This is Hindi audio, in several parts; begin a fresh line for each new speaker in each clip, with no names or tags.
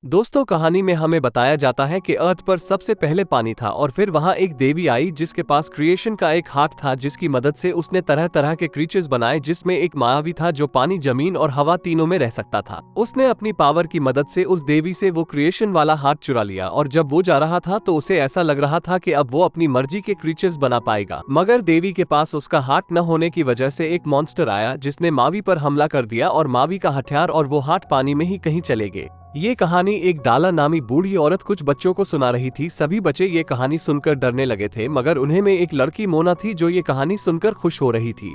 दोस्तों, कहानी में हमें बताया जाता है कि अर्थ पर सबसे पहले पानी था और फिर वहां एक देवी आई जिसके पास क्रिएशन का एक हाथ था, जिसकी मदद से उसने तरह तरह के क्रीचर्स बनाए, जिसमें एक मायावी था जो पानी, जमीन और हवा तीनों में रह सकता था। उसने अपनी पावर की मदद से उस देवी से वो क्रिएशन वाला हाथ चुरा लिया और जब वो जा रहा था तो उसे ऐसा लग रहा था कि अब वो अपनी मर्जी के क्रीचर्स बना पाएगा। मगर देवी के पास उसका हाथ न होने की वजह से एक मॉन्स्टर आया जिसने मावी पर हमला कर दिया और मावी का हथियार और वो हाथ पानी में ही कहीं चले गए। ये कहानी एक डाला नामी बूढ़ी औरत कुछ बच्चों को सुना रही थी। सभी बच्चे ये कहानी सुनकर डरने लगे थे, मगर उन्हें में एक लड़की मोना थी जो ये कहानी सुनकर खुश हो रही थी।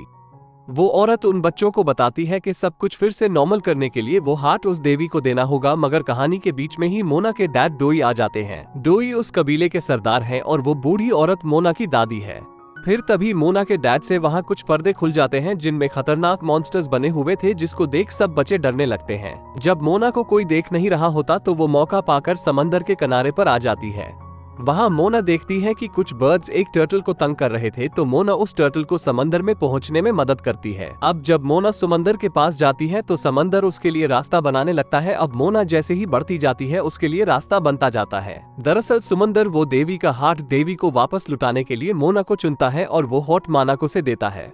वो औरत उन बच्चों को बताती है कि सब कुछ फिर से नॉर्मल करने के लिए वो हाथ उस देवी को देना होगा। मगर कहानी के बीच में ही मोना के डैड डोई आ जाते हैं। डोई उस कबीले के सरदार हैं और वो बूढ़ी औरत मोना की दादी है। फिर तभी मोना के डैड से वहां कुछ पर्दे खुल जाते हैं जिनमें खतरनाक मॉन्स्टर्स बने हुए थे, जिसको देख सब बच्चे डरने लगते हैं। जब मोना को कोई देख नहीं रहा होता तो वो मौका पाकर समंदर के किनारे पर आ जाती है। वहां मोना देखती है कि कुछ बर्ड्स एक टर्टल को तंग कर रहे थे, तो मोना उस टर्टल को समंदर में पहुंचने में मदद करती है। अब जब मोना समंदर के पास जाती है तो समंदर उसके लिए रास्ता बनाने लगता है। अब मोना जैसे ही बढ़ती जाती है उसके लिए रास्ता बनता जाता है। दरअसल समंदर वो देवी का हाथ देवी को वापस लुटाने के लिए मोना को चुनता है और वो हॉट माना को से देता है।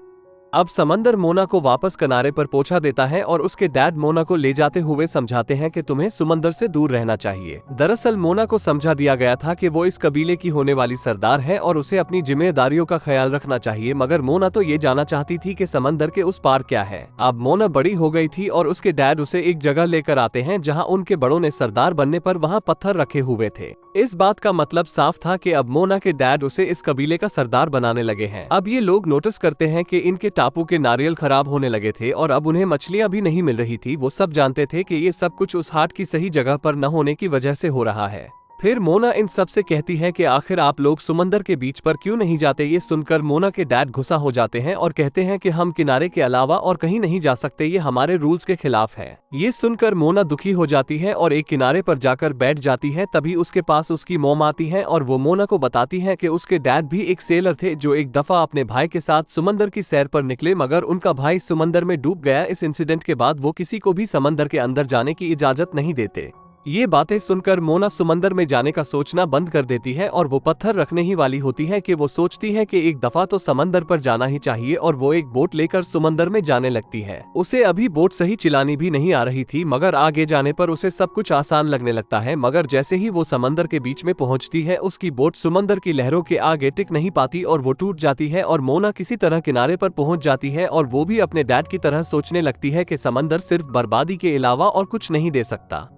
अब समंदर मोना को वापस किनारे पर पहुंचा देता है और उसके डैड मोना को ले जाते हुए समझाते हैं कि तुम्हें समंदर से दूर रहना चाहिए। दरअसल मोना को समझा दिया गया था कि वो इस कबीले की होने वाली सरदार है और उसे अपनी जिम्मेदारियों का ख्याल रखना चाहिए, मगर मोना तो ये जानना चाहती थी कि समंदर के उस पार क्या है। अब मोना बड़ी हो गई थी और उसके डैड उसे एक जगह लेकर आते हैं जहाँ उनके बड़ों ने सरदार बनने पर वहाँ पत्थर रखे हुए थे। इस बात का मतलब साफ था कि अब मोना के डैड उसे इस कबीले का सरदार बनाने लगे हैं। अब ये लोग नोटिस करते हैं कि इनके टापू के नारियल खराब होने लगे थे और अब उन्हें मछलियां भी नहीं मिल रही थी। वो सब जानते थे कि ये सब कुछ उस हाट की सही जगह पर न होने की वजह से हो रहा है। फिर मोना इन सब से कहती है कि आखिर आप लोग समंदर के बीच पर क्यों नहीं जाते। ये सुनकर मोना के डैड गुस्सा हो जाते हैं और कहते हैं कि हम किनारे के अलावा और कहीं नहीं जा सकते, ये हमारे रूल्स के खिलाफ है। ये सुनकर मोना दुखी हो जाती है और एक किनारे पर जाकर बैठ जाती है। तभी उसके पास उसकी मॉम आती है और वो मोना को बताती है कि उसके डैड भी एक सेलर थे जो एक दफा अपने भाई के साथ समंदर की सैर पर निकले, मगर उनका भाई समंदर में डूब गया। इस इंसिडेंट के बाद वो किसी को भी समंदर के अंदर जाने की इजाजत नहीं देते। ये बातें सुनकर मोना समंदर में जाने का सोचना बंद कर देती है और वो पत्थर रखने ही वाली होती है कि वो सोचती है कि एक दफा तो समंदर पर जाना ही चाहिए और वो एक बोट लेकर समंदर में जाने लगती है। उसे अभी बोट सही चलानी भी नहीं आ रही थी, मगर आगे जाने पर उसे सब कुछ आसान लगने लगता है। मगर जैसे ही वो समंदर के बीच में पहुंचती है उसकी बोट समंदर की लहरों के आगे टिक नहीं पाती और वो टूट जाती है और मोना किसी तरह किनारे पर पहुंच जाती है और वो भी अपने डैड की तरह सोचने लगती है कि समंदर सिर्फ बर्बादी के अलावा और कुछ नहीं दे सकता।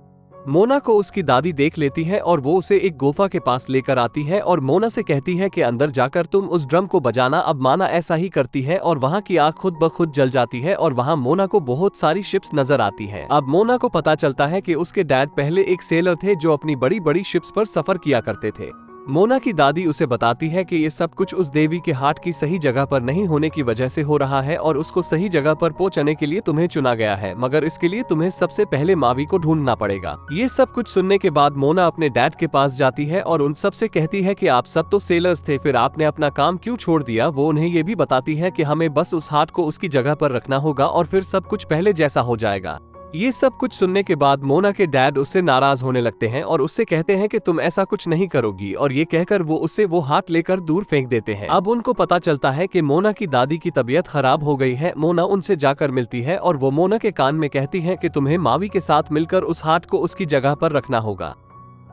मोना को उसकी दादी देख लेती है और वो उसे एक गुफा के पास लेकर आती है और मोना से कहती है कि अंदर जाकर तुम उस ड्रम को बजाना। अब माना ऐसा ही करती है और वहाँ की आग खुद ब खुद जल जाती है और वहाँ मोना को बहुत सारी शिप्स नजर आती हैं। अब मोना को पता चलता है कि उसके डैड पहले एक सेलर थे जो अपनी बड़ी बड़ी शिप्स पर सफर किया करते थे। मोना की दादी उसे बताती है कि ये सब कुछ उस देवी के हाथ की सही जगह पर नहीं होने की वजह से हो रहा है और उसको सही जगह पर पहुंचाने के लिए तुम्हें चुना गया है, मगर इसके लिए तुम्हें सबसे पहले मावी को ढूंढना पड़ेगा। ये सब कुछ सुनने के बाद मोना अपने डैड के पास जाती है और उन सब से कहती है कि आप सब तो सेलर्स थे, फिर आपने अपना काम क्यों छोड़ दिया। वो उन्हें ये भी बताती है कि हमें बस उस हाथ को उसकी जगह पर रखना होगा और फिर सब कुछ पहले जैसा हो जाएगा। ये सब कुछ सुनने के बाद मोना के डैड उससे नाराज होने लगते हैं और उससे कहते हैं कि तुम ऐसा कुछ नहीं करोगी, और ये कहकर वो उससे वो हाथ लेकर दूर फेंक देते हैं। अब उनको पता चलता है कि मोना की दादी की तबीयत खराब हो गई है। मोना उनसे जाकर मिलती है और वो मोना के कान में कहती है कि तुम्हें मावी के साथ मिलकर उस हाथ को उसकी जगह पर रखना होगा।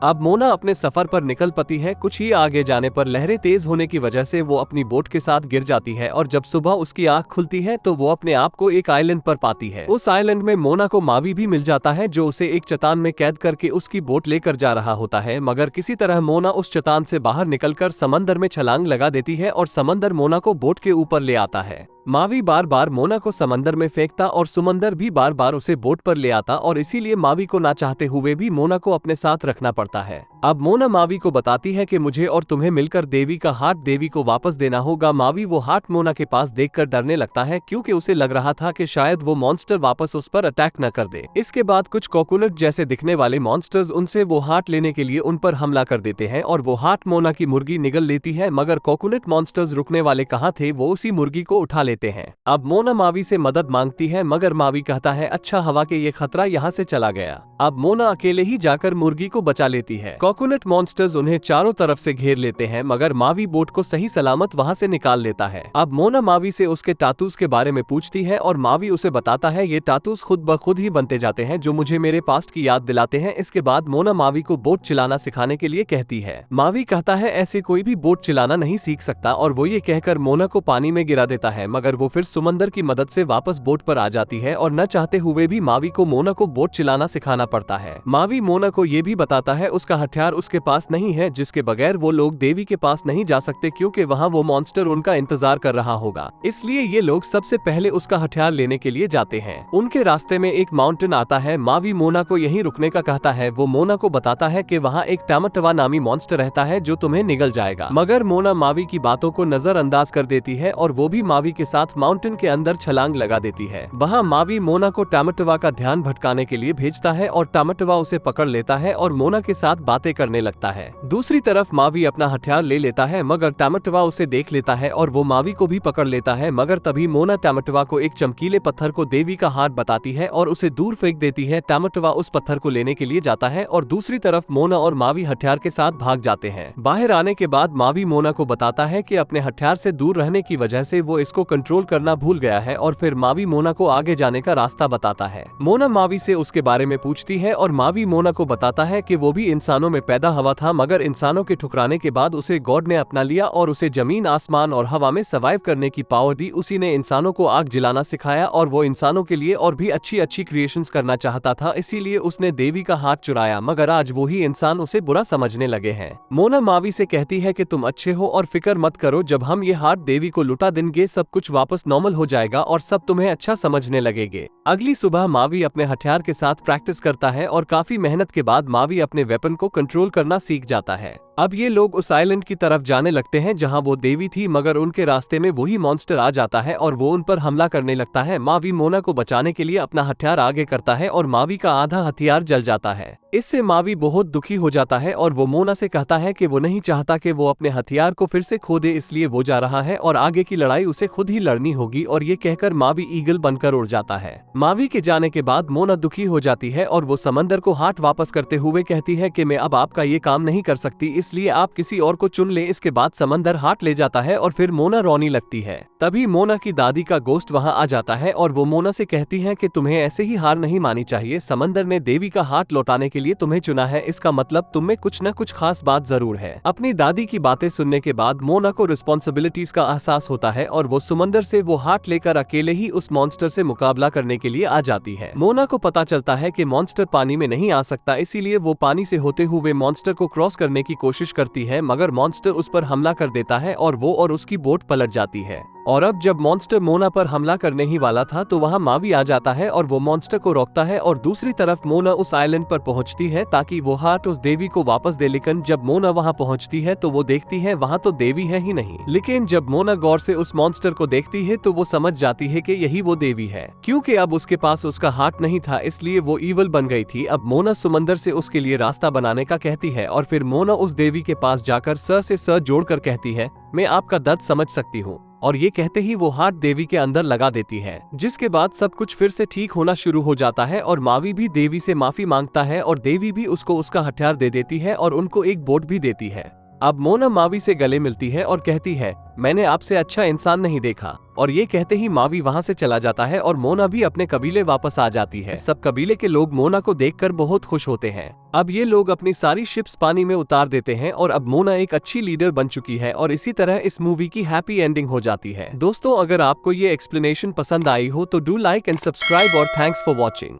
अब मोना अपने सफर पर निकल पड़ती है। कुछ ही आगे जाने पर लहरें तेज होने की वजह से वो अपनी बोट के साथ गिर जाती है और जब सुबह उसकी आंख खुलती है तो वो अपने आप को एक आइलैंड पर पाती है। उस आइलैंड में मोना को मावी भी मिल जाता है जो उसे एक चट्टान में कैद करके उसकी बोट लेकर जा रहा होता है, मगर किसी तरह मोना उस चट्टान से बाहर निकलकर समंदर में छलांग लगा देती है और समंदर मोना को बोट के ऊपर ले आता है। मावी बार बार मोना को समंदर में फेंकता और समंदर भी बार बार उसे बोट पर ले आता और इसीलिए मावी को ना चाहते हुए भी मोना को अपने साथ रखना पड़ता है। अब मोना मावी को बताती है कि मुझे और तुम्हें मिलकर देवी का हाथ देवी को वापस देना होगा। मावी वो हाथ मोना के पास देखकर डरने लगता है क्योंकि उसे लग रहा था कि शायद वो मॉन्स्टर वापस उस पर अटैक न कर दे। इसके बाद कुछ कोकोनट जैसे दिखने वाले मॉन्स्टर्स उनसे वो हाथ लेने के लिए उन पर हमला कर देते हैं और वो हाथ मोना की मुर्गी निगल लेती है, मगर कोकोनट मॉन्स्टर्स रुकने वाले कहाँ थे, वो उसी मुर्गी को उठा लेते हैं। अब मोना मावी से मदद मांगती है मगर मावी कहता है अच्छा हवा के ये खतरा यहाँ से चला गया। अब मोना अकेले ही जाकर मुर्गी को बचा लेती है। कोकोनट मॉन्स्टर्स उन्हें चारों तरफ से घेर लेते हैं मगर मावी बोट को सही सलामत वहाँ से निकाल लेता है। अब मोना मावी से उसके टाटूज के बारे में पूछती है और मावी उसे बताता है ये टाटूज खुद ब खुद ही बनते जाते हैं जो मुझे मेरे पास्ट की याद दिलाते हैं। इसके बाद मोना मावी को बोट चलाना सिखाने के लिए कहती है। मावी कहता है ऐसे कोई भी बोट चलाना नहीं सीख सकता और वो ये कहकर मोना को पानी में गिरा देता है मगर वो फिर समंदर की मदद से वापस बोट पर आ जाती है और न चाहते हुए भी मावी को मोना को बोट चलाना सिखाना पड़ता है। मावी मोना को ये भी बताता है उसका हथियार उसके पास नहीं है जिसके बगैर वो लोग देवी के पास नहीं जा सकते क्योंकि वहाँ वो मॉन्स्टर उनका इंतजार कर रहा होगा, इसलिए ये लोग सबसे पहले उसका हथियार लेने के लिए जाते हैं। उनके रास्ते में एक माउंटेन आता है। मावी मोना को यहीं रुकने का कहता है। वो मोना को बताता है कि वहाँ एक टामाटवा नामी मॉन्स्टर रहता है जो तुम्हें निगल जाएगा, मगर मोना मावी की बातों को नजरअंदाज कर देती है और वो भी मावी के साथ माउंटेन के अंदर छलांग लगा देती है। वहाँ मावी मोना को टामाटवा का ध्यान भटकाने के लिए भेजता है और टामाटवा उसे पकड़ लेता है और मोना के साथ बातें करने लगता है। दूसरी तरफ मावी अपना हथियार ले लेता है मगर टामाटवा उसे देख लेता है और वो मावी को भी पकड़ लेता है मगर तभी मोना टामाटवा को एक चमकीले पत्थर को देवी का हाथ बताती है और उसे दूर फेंक देती है। टामाटवा उस पत्थर को लेने के लिए जाता है और दूसरी तरफ मोना और मावी हथियार के साथ भाग जाते हैं। बाहर आने के बाद मावी मोना को बताता है कि अपने हथियार से दूर रहने की वजह से वो इसको कंट्रोल करना भूल गया है और फिर मावी मोना को आगे जाने का रास्ता बताता है। मोना मावी से उसके बारे में पूछती है और मावी मोना को बताता है कि वो भी इंसानों में पैदा हुआ था मगर इंसानों के ठुकराने के बाद उसे गॉड ने अपना लिया और उसे जमीन आसमान और हवा में सर्वाइव करने की पावर दी। उसी ने इंसानों को आग जलाना सिखाया और वो इंसानों के लिए और भी अच्छी अच्छी क्रिएशंस करना चाहता था, इसीलिए उसने देवी का हाथ चुराया मगर आज वो ही इंसान उसे बुरा समझने लगे हैं। मोना मावी से कहती है कि तुम अच्छे हो और फिक्र मत करो, जब हम ये हाथ देवी को लुटा देंगे सब कुछ वापस नॉर्मल हो जाएगा और सब तुम्हें अच्छा समझने लगेंगे। अगली सुबह मावी अपने हथियार के साथ प्रैक्टिस करता है और काफी मेहनत के बाद मावी अपने वेपन को कंट्रोल करना सीख जाता है। अब ये लोग उस आइलैंड की तरफ जाने लगते हैं जहां वो देवी थी मगर उनके रास्ते में वही मॉन्स्टर आ जाता है और वो उन पर हमला करने लगता है। मावी मोना को बचाने के लिए अपना हथियार आगे करता है और मावी का आधा हथियार जल जाता है। इससे मावी बहुत दुखी हो जाता है और वो मोना से कहता है कि वो नहीं चाहता कि वो अपने हथियार को फिर से खो दे, इसलिए वो जा रहा है और आगे की लड़ाई उसे खुद ही लड़नी होगी और ये कहकर मावी ईगल बनकर उड़ जाता है। मावी के जाने के बाद मोना दुखी हो जाती है और वो समंदर को हाथ वापस करते हुए कहती है कि मैं अब आपका ये काम नहीं कर सकती, इसलिए आप किसी और को चुन ले। इसके बाद समंदर हाथ ले जाता है और फिर मोना रोने लगती है। तभी मोना की दादी का गोश्त वहाँ आ जाता है और वो मोना से कहती है कि तुम्हें ऐसे ही हार नहीं मानी चाहिए, समंदर ने देवी का हाथ लौटाने के लिए तुम्हें चुना है, इसका मतलब तुम में कुछ न कुछ खास बात जरूर है। अपनी दादी की बातें सुनने के बाद मोना को रिस्पॉन्सिबिलिटीज का एहसास होता है और वो समंदर से वो हाथ लेकर अकेले ही उस मॉन्स्टर से मुकाबला करने के लिए आ जाती है। मोना को पता चलता है कि मॉन्स्टर पानी में नहीं आ सकता, इसीलिए वो पानी से होते हुए मॉन्स्टर को क्रॉस करने की कोशिश करती है मगर मॉन्स्टर उस पर हमला कर देता है और वो और उसकी बोट पलट जाती है। और अब जब मॉन्स्टर मोना पर हमला करने ही वाला था तो वहाँ मावी आ जाता है और वो मॉन्स्टर को रोकता है और दूसरी तरफ मोना उस आइलैंड पर पहुँचती है ताकि वो हाथ उस देवी को वापस दे। लेकिन जब मोना वहाँ पहुँचती है तो वो देखती है वहाँ तो देवी है ही नहीं। लेकिन जब मोना गौर से उस मॉन्स्टर को देखती है तो वो समझ जाती है कि यही वो देवी है, क्योंकि अब उसके पास उसका हाथ नहीं था, इसलिए वो ईवल बन गई थी। अब मोना समंदर से उसके लिए रास्ता बनाने का कहती है और फिर मोना उस देवी के पास जाकर सर से सर जोड़कर कहती है मैं आपका दर्द समझ सकती हूँ, और ये कहते ही वो हाथ देवी के अंदर लगा देती है, जिसके बाद सब कुछ फिर से ठीक होना शुरू हो जाता है और मावी भी देवी से माफी मांगता है और देवी भी उसको उसका हथियार दे देती है और उनको एक बोट भी देती है। अब मोना मावी से गले मिलती है और कहती है मैंने आपसे अच्छा इंसान नहीं देखा, और ये कहते ही मावी वहाँ से चला जाता है और मोना भी अपने कबीले वापस आ जाती है। सब कबीले के लोग मोना को देखकर बहुत खुश होते हैं। अब ये लोग अपनी सारी शिप्स पानी में उतार देते हैं और अब मोना एक अच्छी लीडर बन चुकी है और इसी तरह इस मूवी की हैप्पी एंडिंग हो जाती है। दोस्तों, अगर आपको ये एक्सप्लेनेशन पसंद आई हो तो डू लाइक एंड सब्सक्राइब और थैंक्स फॉर वॉचिंग।